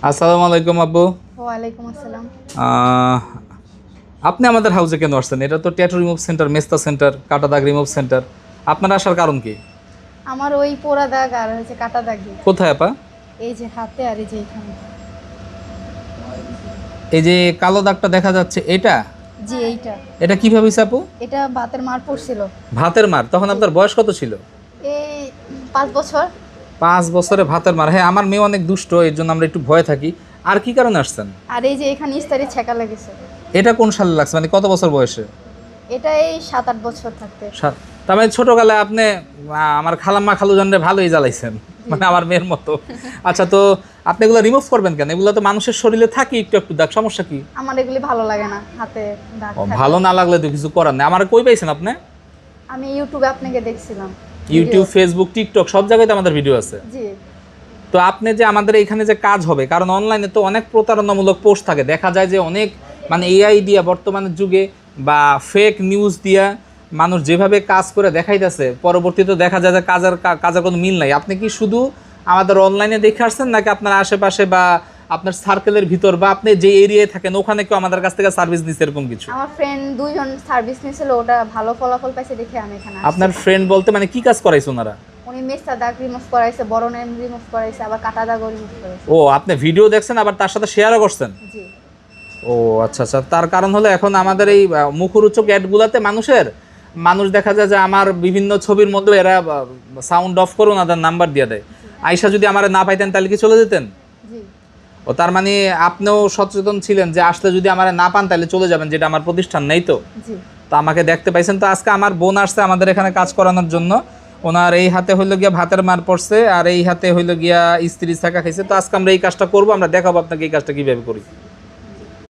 আসসালামু আলাইকুম আব্বু। ওয়ালাইকুম আসসালাম। আহ, আপনি আমাদের হাউসে কেন আসছেন? এটা তো ট্যাটু রিমুভ সেন্টার, মেস্তা সেন্টার, কাটা দাগ রিমুভ সেন্টার। আপনার আসার কারণ কি? আমার ওই পোড়া দাগ আর হচ্ছে কাটা দাগি, কোথায় আপা? এই যে হাতে আর এই যে এখানে। এই যে কালো দাগটা দেখা যাচ্ছে, এটা জি এইটা। এটা কিভাবে হয়েছে আপু? এটা ভাতের মার পড়ছিল। ভাতের মার? তখন আপনার বয়স কত ছিল? এই 5 বছর। 5 বছরে ভাতের মার? হ্যাঁ, আমার মেয়ে অনেক দুষ্ট, এর জন্য আমরা একটু ভয়ে থাকি। আর কি কারণে আসছেন? আর এই যে এখানে ইস্তারি ছেঁকা লেগেছে। এটা কোন সালে লাগছে, মানে কত বছর বয়সে? এটা এই 7-8 বছর থাকতে। তার মানে ছোটবেলায় আপনি আমার খালাম্মা খালুজানরে ভালোই জ্বালাইছেন, মানে আমার মেয়ের মতো। আচ্ছা, তো আপনি এগুলো রিমুভ করবেন কেন? এগুলো তো মানুষের শরীরে থাকে একটু একটু দাগ, সমস্যা কি? আমার এগুলি ভালো লাগে না হাতে দাগ থাকে। ভালো না লাগলে তো কিছু করার নেই। আমার কই পাইছেন আপনি? আমি ইউটিউবে আপনাকে দেখছিলাম। ইউটিউব, ফেসবুক, টিকটক সব জায়গায় তো আমাদের ভিডিও আছে। জি। তো আপনি যে আমাদের এখানে যে কাজ হবে, কারণ অনলাইনে তো অনেক প্রতারণামূলক পোস্ট থাকে, দেখা যায় যে অনেক মানে এআই দিয়া বর্তমানের যুগে বা ফেক নিউজ দিয়া মানুষ যেভাবে কাজ করে দেখাইতেছে, পরবর্তীতে দেখা যায় যে কাজের কোনো মিল নাই। আপনি কি শুধু আমাদের অনলাইনে দেখে আসছেন, নাকি আপনার আশেপাশে বা আপনার সার্কেলের ভিতর বা আপনি যে এরিয়ায় থাকেন ওখানে কেউ আমাদের কাছ থেকে সার্ভিস নিচ্ছে এরকম কিছু? আমার ফ্রেন্ড 2 জন সার্ভিস নিয়েছিল, ওটা ভালো ফলাফল পাইছে দেখে আমি এখানে আসছি। আপনার ফ্রেন্ড বলতে মানে কি কাজ করাইছে ওনারা? উনি মেস্তা দাগ রিমুভ করাইছে, বড় নেম রিমুভ করাইছে, আবার কাটা দাগও রিমুভ করাইছে। ও, আপনি ভিডিও দেখছেন আবার তার সাথে শেয়ারও করছেন? জি। ও আচ্ছা আচ্ছা, তার কারণ হলো এখন আমাদের এই মুখরোচক অ্যাডগুলাতে মানুষ দেখা যায় যে আমার বিভিন্ন ছবির মধ্যে এরা সাউন্ড অফ করে ওনাদের নাম্বার দিয়ে দেয়। আয়শা যদি আমার না পাইতেন তাহলে কি চলে যেতেন? জি। ও, তার মানে আপনিও সচেতন ছিলেন যে আসলে যদি আমার না পান তাহলে চলে যাবেন, যেটা আমার প্রতিষ্ঠান নেই তো। জি। তো আমাকে দেখতে পাইছেন। তো আজকে আমার বোন আসছে আমাদের এখানে কাজ করানোর জন্য। ওনার এই হাতে হইলো গিয়া ভাতের মার পড়ছে, আর এই হাতে হইলো গিয়া স্ত্রী ছাকা খাইছে। তো আজকে আমরা এই কাজটা করবো, আমরা দেখাবো আপনাকে এই কাজটা কিভাবে করি।